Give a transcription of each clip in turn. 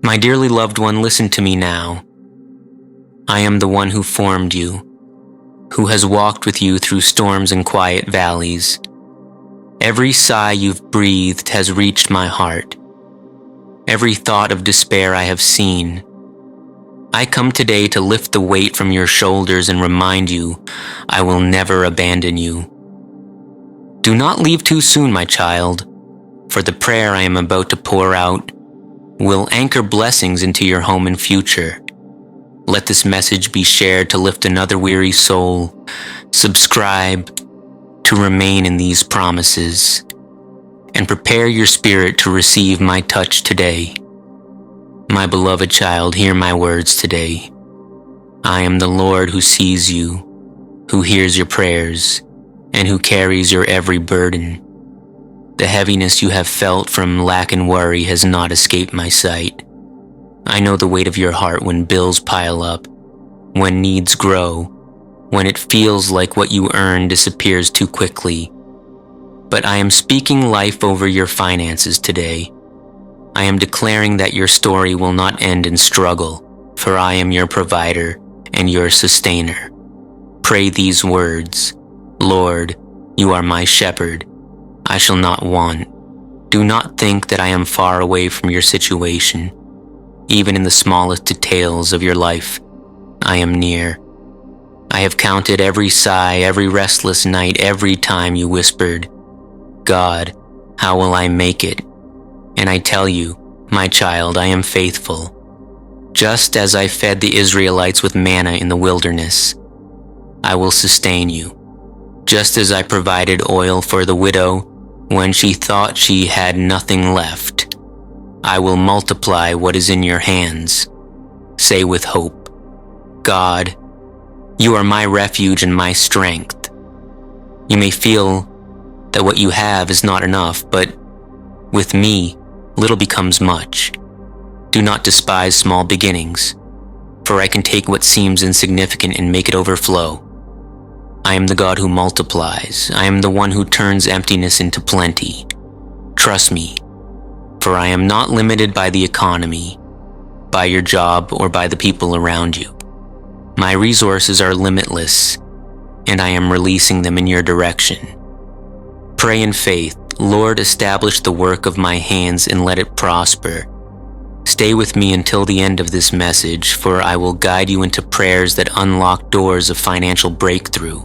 My dearly loved one, listen to me now. I am the one who formed you, who has walked with you through storms and quiet valleys. Every sigh you've breathed has reached my heart. Every thought of despair I have seen. I come today to lift the weight from your shoulders and remind you I will never abandon you. Do not leave too soon, my child, for the prayer I am about to pour out will anchor blessings into your home and future. Let this message be shared to lift another weary soul. Subscribe to remain in these promises, and prepare your spirit to receive my touch today. My beloved child, hear my words today. I am the Lord who sees you, who hears your prayers, and who carries your every burden. The heaviness you have felt from lack and worry has not escaped my sight. I know the weight of your heart when bills pile up, when needs grow, when it feels like what you earn disappears too quickly. But I am speaking life over your finances today. I am declaring that your story will not end in struggle, for I am your provider and your sustainer. Pray these words: Lord, you are my shepherd. I shall not want. Do not think that I am far away from your situation. Even in the smallest details of your life, I am near. I have counted every sigh, every restless night, every time you whispered, God, how will I make it? And I tell you, my child, I am faithful. Just as I fed the Israelites with manna in the wilderness, I will sustain you. Just as I provided oil for the widow when she thought she had nothing left, I will multiply what is in your hands. Say with hope, God, you are my refuge and my strength. You may feel that what you have is not enough, but with me, little becomes much. Do not despise small beginnings, for I can take what seems insignificant and make it overflow. I am the God who multiplies. I am the one who turns emptiness into plenty. Trust me, for I am not limited by the economy, by your job, or by the people around you. My resources are limitless, and I am releasing them in your direction. Pray in faith, Lord, establish the work of my hands and let it prosper. Stay with me until the end of this message, for I will guide you into prayers that unlock doors of financial breakthrough.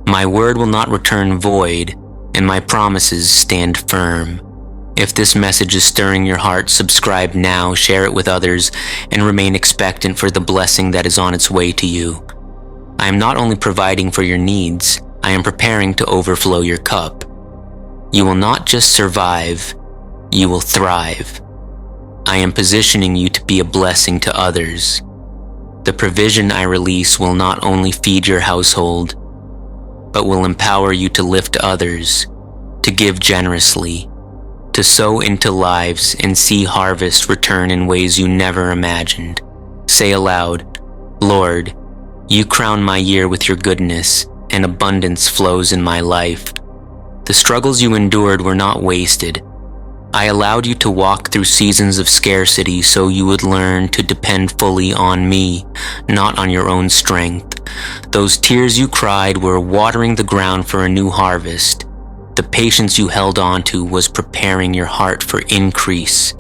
My word will not return void, and my promises stand firm. If this message is stirring your heart, subscribe now, share it with others, and remain expectant for the blessing that is on its way to you. I am not only providing for your needs, I am preparing to overflow your cup. You will not just survive, you will thrive. I am positioning you to be a blessing to others. The provision I release will not only feed your household, but will empower you to lift others, to give generously, to sow into lives and see harvest return in ways you never imagined. Say aloud, Lord, you crown my year with your goodness, and abundance flows in my life. The struggles you endured were not wasted. I allowed you to walk through seasons of scarcity so you would learn to depend fully on me, not on your own strength. Those tears you cried were watering the ground for a new harvest. The patience you held on to was preparing your heart for increase.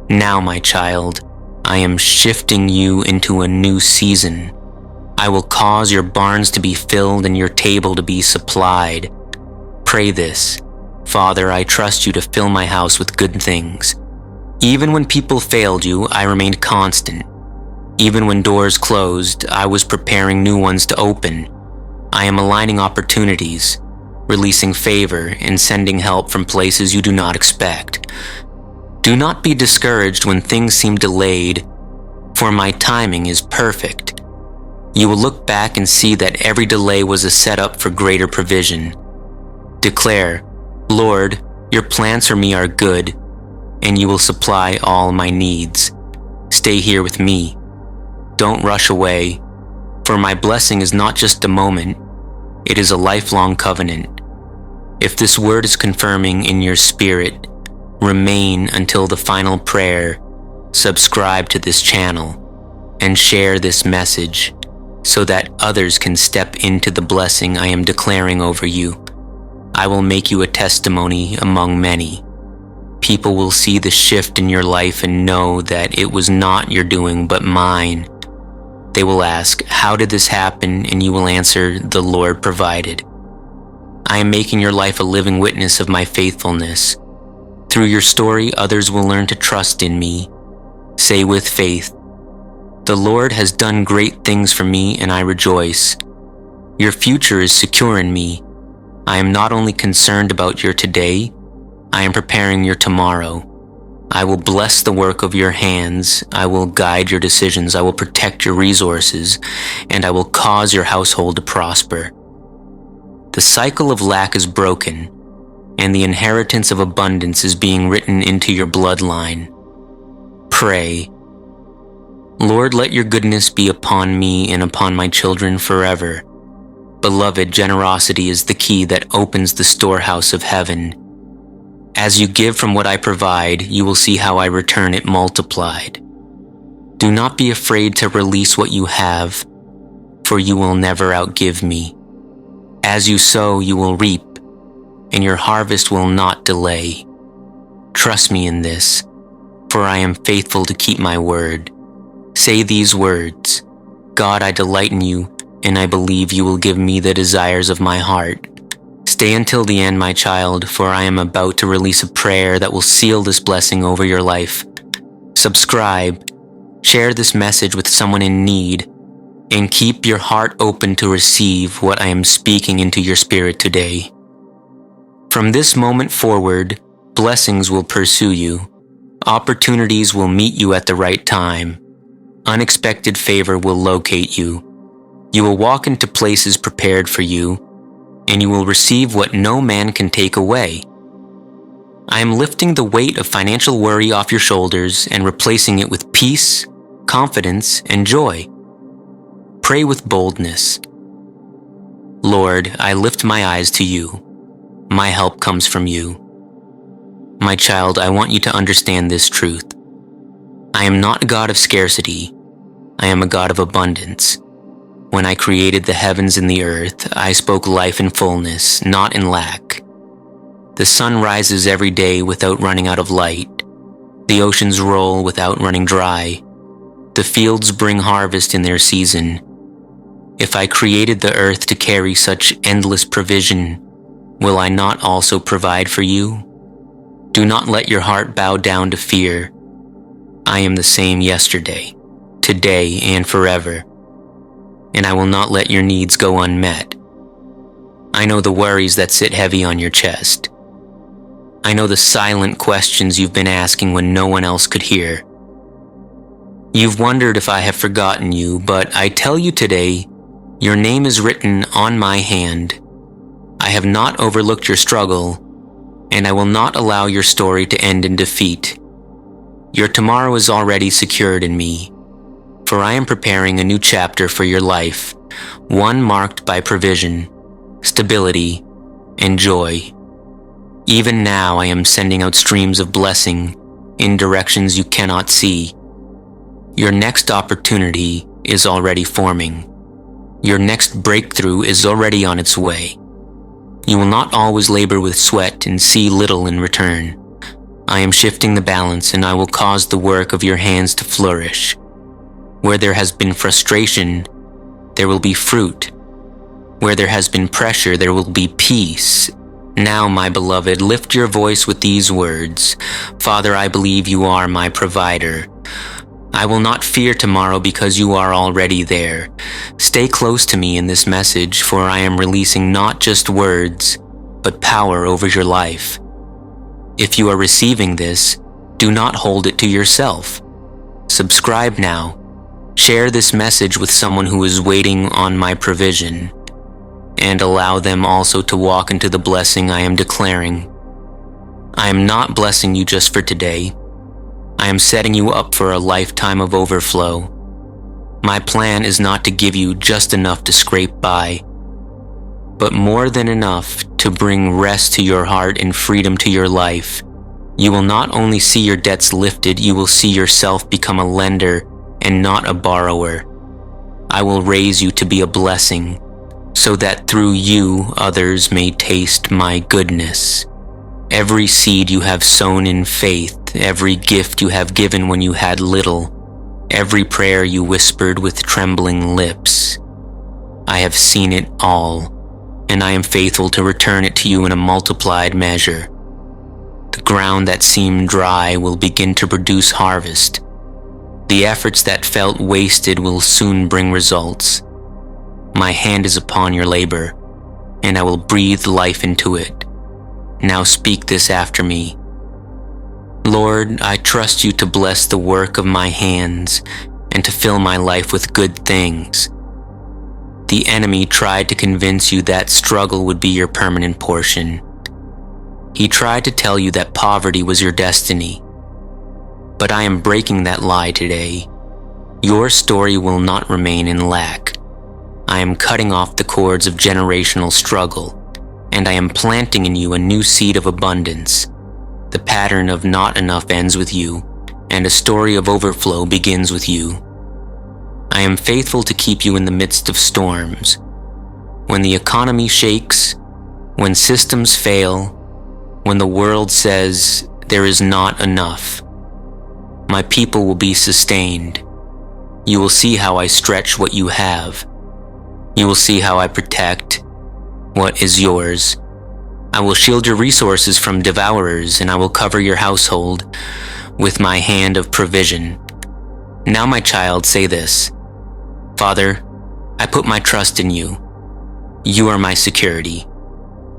Now, my child, I am shifting you into a new season. I will cause your barns to be filled and your table to be supplied. Pray this: Father, I trust you to fill my house with good things. Even when people failed you, I remained constant. Even when doors closed, I was preparing new ones to open. I am aligning opportunities, releasing favor, and sending help from places you do not expect. Do not be discouraged when things seem delayed, for my timing is perfect. You will look back and see that every delay was a setup for greater provision. Declare, Lord, your plans for me are good, and you will supply all my needs. Stay here with me. Don't rush away, for my blessing is not just a moment, it is a lifelong covenant. If this word is confirming in your spirit, remain until the final prayer. subscribe to this channel, and share this message so that others can step into the blessing I am declaring over you. I will make you a testimony among many. People will see the shift in your life and know that it was not your doing but mine. They will ask, "How did this happen?" And you will answer, "The Lord provided." I am making your life a living witness of my faithfulness. Through your story, others will learn to trust in me. Say with faith, "The Lord has done great things for me and I rejoice." Your future is secure in me. I am not only concerned about your today, I am preparing your tomorrow. I will bless the work of your hands. I will guide your decisions. I will protect your resources, and I will cause your household to prosper. The cycle of lack is broken, and the inheritance of abundance is being written into your bloodline. Pray. Lord, let your goodness be upon me and upon my children forever. Beloved, generosity is the key that opens the storehouse of heaven. As you give from what I provide, you will see how I return it multiplied. Do not be afraid to release what you have, for you will never outgive me. As you sow, you will reap, and your harvest will not delay. Trust me in this, for I am faithful to keep my word. Say these words, "God, I delight in you, and I believe you will give me the desires of my heart." Stay until the end, my child, for I am about to release a prayer that will seal this blessing over your life. Subscribe, share this message with someone in need, and keep your heart open to receive what I am speaking into your spirit today. From this moment forward, blessings will pursue you. Opportunities will meet you at the right time. Unexpected favor will locate you. You will walk into places prepared for you, and you will receive what no man can take away. I am lifting the weight of financial worry off your shoulders and replacing it with peace, confidence, and joy. Pray with boldness. Lord, I lift my eyes to you. My help comes from you. My child, I want you to understand this truth. I am not a God of scarcity. I am a God of abundance. When I created the heavens and the earth, I spoke life in fullness, not in lack. The sun rises every day without running out of light. The oceans roll without running dry. The fields bring harvest in their season. If I created the earth to carry such endless provision, will I not also provide for you? Do not let your heart bow down to fear. I am the same yesterday, today, and forever. And I will not let your needs go unmet. I know the worries that sit heavy on your chest. I know the silent questions you've been asking when no one else could hear. You've wondered if I have forgotten you, but I tell you today, your name is written on my hand. I have not overlooked your struggle, and I will not allow your story to end in defeat. Your tomorrow is already secured in me. For I am preparing a new chapter for your life, one marked by provision, stability, and joy. Even now I am sending out streams of blessing in directions you cannot see. Your next opportunity is already forming. Your next breakthrough is already on its way. You will not always labor with sweat and see little in return. I am shifting the balance, and I will cause the work of your hands to flourish. Where there has been frustration, there will be fruit. Where there has been pressure, there will be peace. Now, my beloved, lift your voice with these words. Father, I believe you are my provider. I will not fear tomorrow because you are already there. Stay close to me in this message, for I am releasing not just words, but power over your life. If you are receiving this, do not hold it to yourself. Subscribe now. Share this message with someone who is waiting on my provision, and allow them also to walk into the blessing I am declaring. I am not blessing you just for today. I am setting you up for a lifetime of overflow. My plan is not to give you just enough to scrape by, but more than enough to bring rest to your heart and freedom to your life. You will not only see your debts lifted, you will see yourself become a lender and not a borrower. I will raise you to be a blessing, so that through you others may taste my goodness. Every seed you have sown in faith, every gift you have given when you had little, every prayer you whispered with trembling lips, I have seen it all, and I am faithful to return it to you in a multiplied measure. The ground that seemed dry will begin to produce harvest. The efforts that felt wasted will soon bring results. My hand is upon your labor, and I will breathe life into it. Now speak this after me. Lord, I trust you to bless the work of my hands and to fill my life with good things. The enemy tried to convince you that struggle would be your permanent portion. He tried to tell you that poverty was your destiny. But I am breaking that lie today. Your story will not remain in lack. I am cutting off the cords of generational struggle, and I am planting in you a new seed of abundance. The pattern of not enough ends with you, and a story of overflow begins with you. I am faithful to keep you in the midst of storms. When the economy shakes, when systems fail, when the world says there is not enough, my people will be sustained. You will see how I stretch what you have. You will see how I protect what is yours. I will shield your resources from devourers, and I will cover your household with my hand of provision. Now, my child, say this: Father, I put my trust in you. You are my security.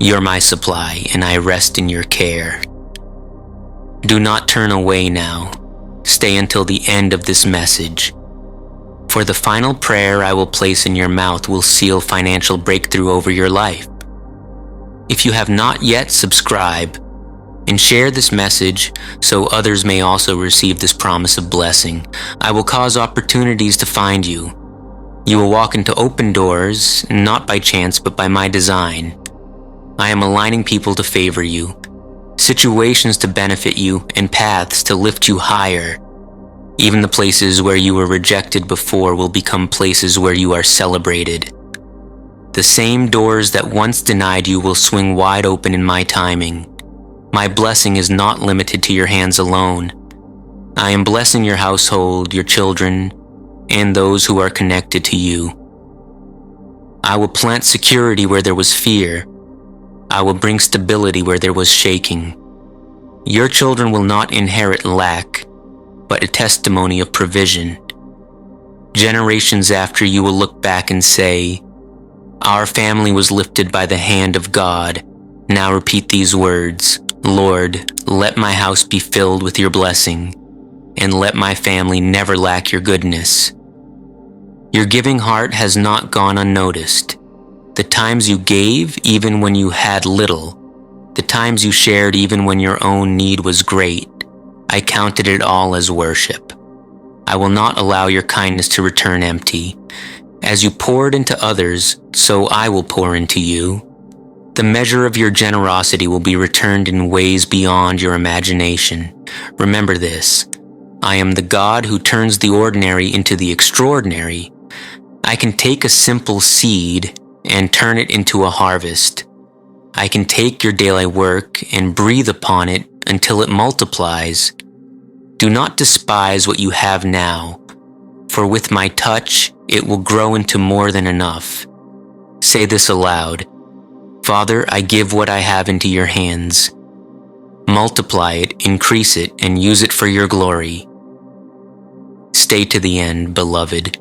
You're my supply, and I rest in your care. Do not turn away now. Stay until the end of this message. For the final prayer I will place in your mouth will seal financial breakthrough over your life. If you have not yet, subscribe and share this message so others may also receive this promise of blessing. I will cause opportunities to find you. You will walk into open doors, not by chance but by my design. I am aligning people to favor you, situations to benefit you, and paths to lift you higher. Even the places where you were rejected before will become places where you are celebrated. The same doors that once denied you will swing wide open in my timing. My blessing is not limited to your hands alone. I am blessing your household, your children, and those who are connected to you. I will plant security where there was fear. I will bring stability where there was shaking. Your children will not inherit lack, but a testimony of provision. Generations after you will look back and say, our family was lifted by the hand of God. Now repeat these words: Lord, let my house be filled with your blessing, and let my family never lack your goodness. Your giving heart has not gone unnoticed. The times you gave even when you had little, the times you shared even when your own need was great, I counted it all as worship. I will not allow your kindness to return empty. As you poured into others, so I will pour into you. The measure of your generosity will be returned in ways beyond your imagination. Remember this: I am the God who turns the ordinary into the extraordinary. I can take a simple seed and turn it into a harvest. I can take your daily work and breathe upon it until it multiplies. Do not despise what you have now, for with my touch, it will grow into more than enough. Say this aloud: Father, I give what I have into your hands. Multiply it, increase it, and use it for your glory. Stay to the end, beloved,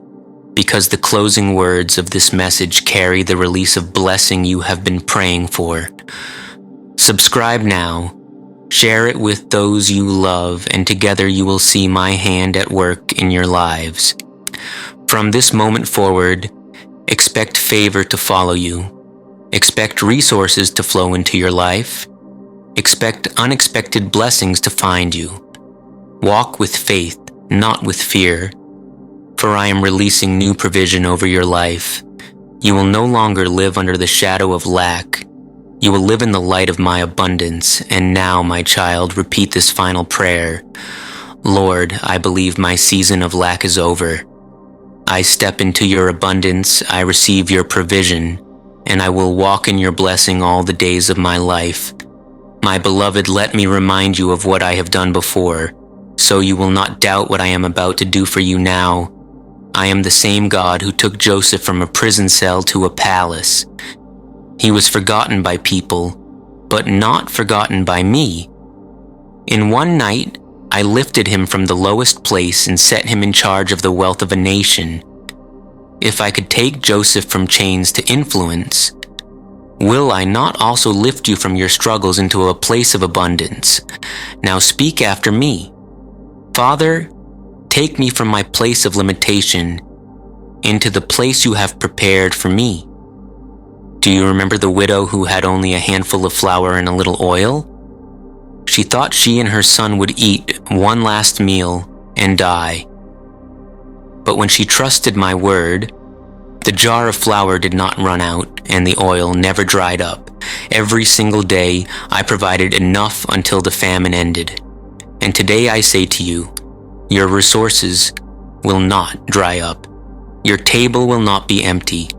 because the closing words of this message carry the release of blessing you have been praying for. Subscribe now, share it with those you love, and together you will see my hand at work in your lives. From this moment forward, expect favor to follow you. Expect resources to flow into your life. Expect unexpected blessings to find you. Walk with faith, not with fear, for I am releasing new provision over your life. You will no longer live under the shadow of lack. You will live in the light of my abundance. And now, my child, repeat this final prayer. Lord, I believe my season of lack is over. I step into your abundance, I receive your provision, and I will walk in your blessing all the days of my life. My beloved, let me remind you of what I have done before, so you will not doubt what I am about to do for you now. I am the same God who took Joseph from a prison cell to a palace. He was forgotten by people, but not forgotten by me. In one night, I lifted him from the lowest place and set him in charge of the wealth of a nation. If I could take Joseph from chains to influence, will I not also lift you from your struggles into a place of abundance? Now speak after me. Father, take me from my place of limitation into the place you have prepared for me. Do you remember the widow who had only a handful of flour and a little oil? She thought she and her son would eat one last meal and die. But when she trusted my word, the jar of flour did not run out and the oil never dried up. Every single day I provided enough until the famine ended. And today I say to you, your resources will not dry up. Your table will not be empty.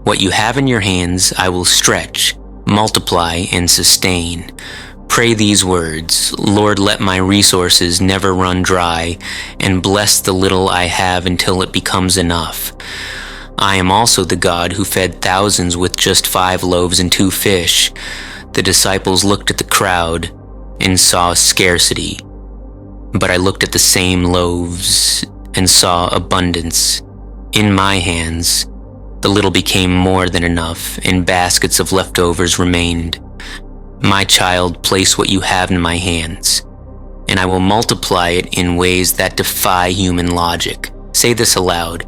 What you have in your hands I will stretch, multiply, and sustain. Pray these words, Lord, let my resources never run dry, and bless the little I have until it becomes enough. I am also the God who fed thousands with just 5 loaves and 2 fish. The disciples looked at the crowd and saw scarcity, but I looked at the same loaves and saw abundance. In my hands, the little became more than enough, and baskets of leftovers remained. My child, place what you have in my hands, and I will multiply it in ways that defy human logic. Say this aloud.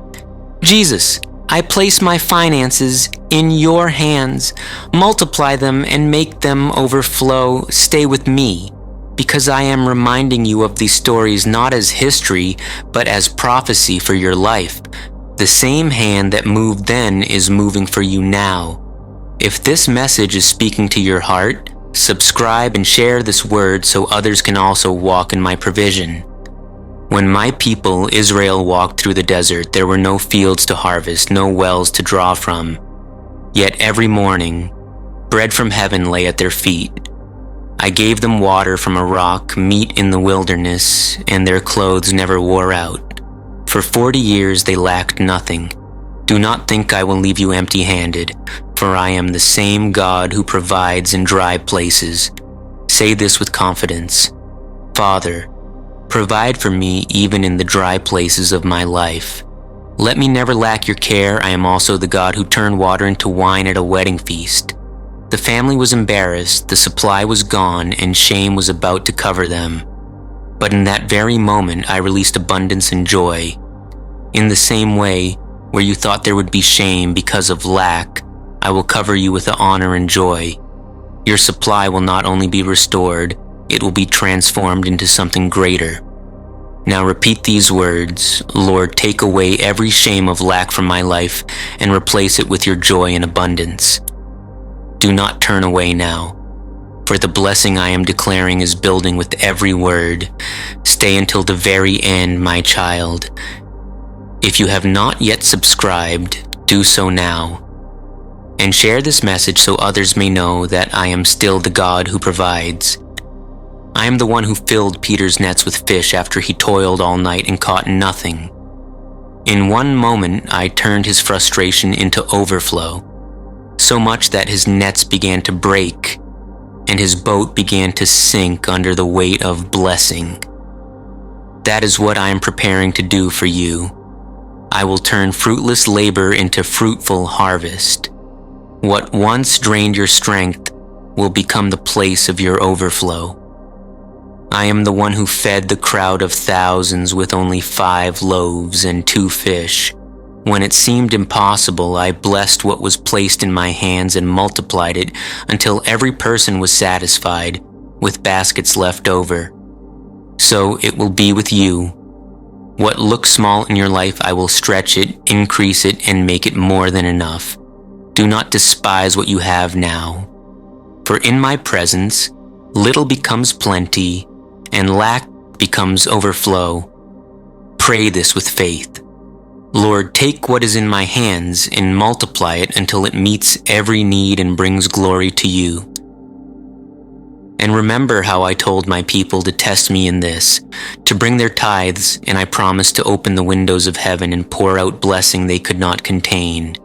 Jesus, I place my finances in your hands. Multiply them and make them overflow. Stay with me, because I am reminding you of these stories not as history, but as prophecy for your life. The same hand that moved then is moving for you now. If this message is speaking to your heart, subscribe and share this word so others can also walk in my provision. When my people, Israel, walked through the desert, there were no fields to harvest, no wells to draw from. Yet every morning, bread from heaven lay at their feet. I gave them water from a rock, meat in the wilderness, and their clothes never wore out. For 40 years they lacked nothing. Do not think I will leave you empty-handed, for I am the same God who provides in dry places. Say this with confidence. Father, provide for me even in the dry places of my life. Let me never lack your care. I am also the God who turned water into wine at a wedding feast. The family was embarrassed, the supply was gone, and shame was about to cover them. But in that very moment, I released abundance and joy. In the same way, where you thought there would be shame because of lack, I will cover you with honor and joy. Your supply will not only be restored, it will be transformed into something greater. Now repeat these words, Lord, take away every shame of lack from my life and replace it with your joy and abundance. Do not turn away now, for the blessing I am declaring is building with every word. Stay until the very end, my child. If you have not yet subscribed, do so now. And share this message so others may know that I am still the God who provides. I am the one who filled Peter's nets with fish after he toiled all night and caught nothing. In one moment, I turned his frustration into overflow, so much that his nets began to break and his boat began to sink under the weight of blessing. That is what I am preparing to do for you. I will turn fruitless labor into fruitful harvest. What once drained your strength will become the place of your overflow. I am the one who fed the crowd of thousands with only 5 loaves and 2 fish. When it seemed impossible, I blessed what was placed in my hands and multiplied it until every person was satisfied, with baskets left over. So it will be with you. What looks small in your life, I will stretch it, increase it, and make it more than enough. Do not despise what you have now, For in my presence, little becomes plenty, and lack becomes overflow. Pray this with faith. Lord, take what is in my hands and multiply it until it meets every need and brings glory to you. And remember how I told my people to test me in this, to bring their tithes, and I promised to open the windows of heaven and pour out blessing they could not contain.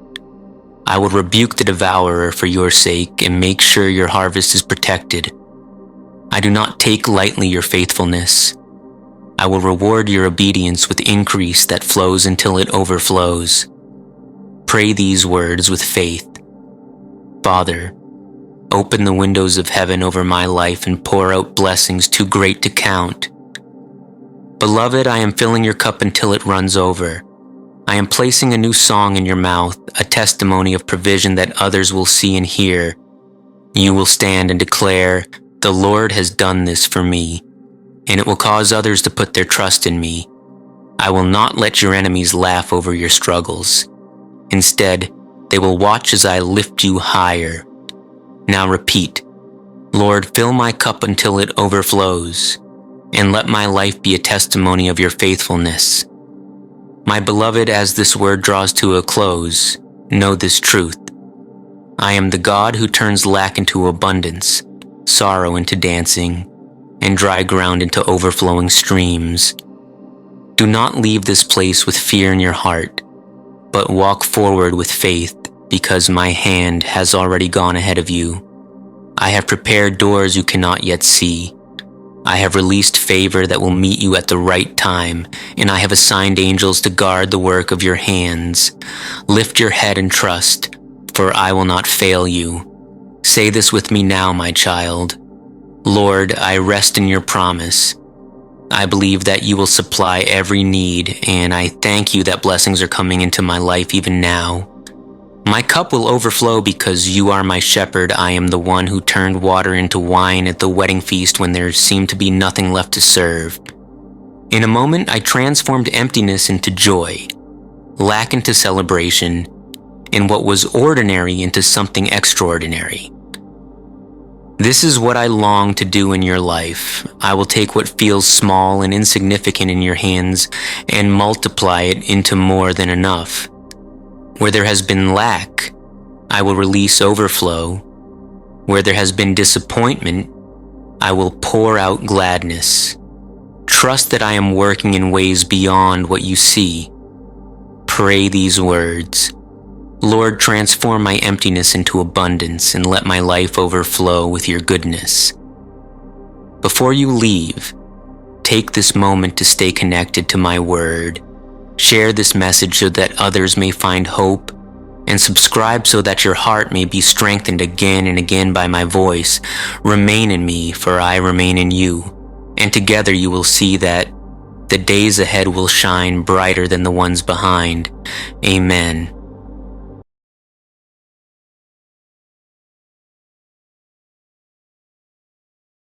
I will rebuke the devourer for your sake and make sure your harvest is protected. I do not take lightly your faithfulness. I will reward your obedience with increase that flows until it overflows. Pray these words with faith. Father, open the windows of heaven over my life and pour out blessings too great to count. Beloved, I am filling your cup until it runs over. I am placing a new song in your mouth, a testimony of provision that others will see and hear. You will stand and declare, "The Lord has done this for me," and it will cause others to put their trust in me. I will not let your enemies laugh over your struggles. Instead, they will watch as I lift you higher. Now repeat, Lord, fill my cup until it overflows, and let my life be a testimony of your faithfulness. My beloved, as this word draws to a close, know this truth. I am the God who turns lack into abundance, sorrow into dancing, and dry ground into overflowing streams. Do not leave this place with fear in your heart, but walk forward with faith, because my hand has already gone ahead of you. I have prepared doors you cannot yet see. I have released favor that will meet you at the right time, and I have assigned angels to guard the work of your hands. Lift your head and trust, for I will not fail you. Say this with me now, my child. Lord, I rest in your promise. I believe that you will supply every need, and I thank you that blessings are coming into my life even now. My cup will overflow because you are my shepherd. I am the one who turned water into wine at the wedding feast when there seemed to be nothing left to serve. In a moment, I transformed emptiness into joy, lack into celebration, and what was ordinary into something extraordinary. This is what I long to do in your life. I will take what feels small and insignificant in your hands and multiply it into more than enough. Where there has been lack, I will release overflow. Where there has been disappointment, I will pour out gladness. Trust that I am working in ways beyond what you see. Pray these words. Lord, transform my emptiness into abundance and let my life overflow with your goodness. Before you leave, take this moment to stay connected to my word. Share this message so that others may find hope, and subscribe so that your heart may be strengthened again and again by my voice. Remain in me, for I remain in you, and together you will see that the days ahead will shine brighter than the ones behind. Amen.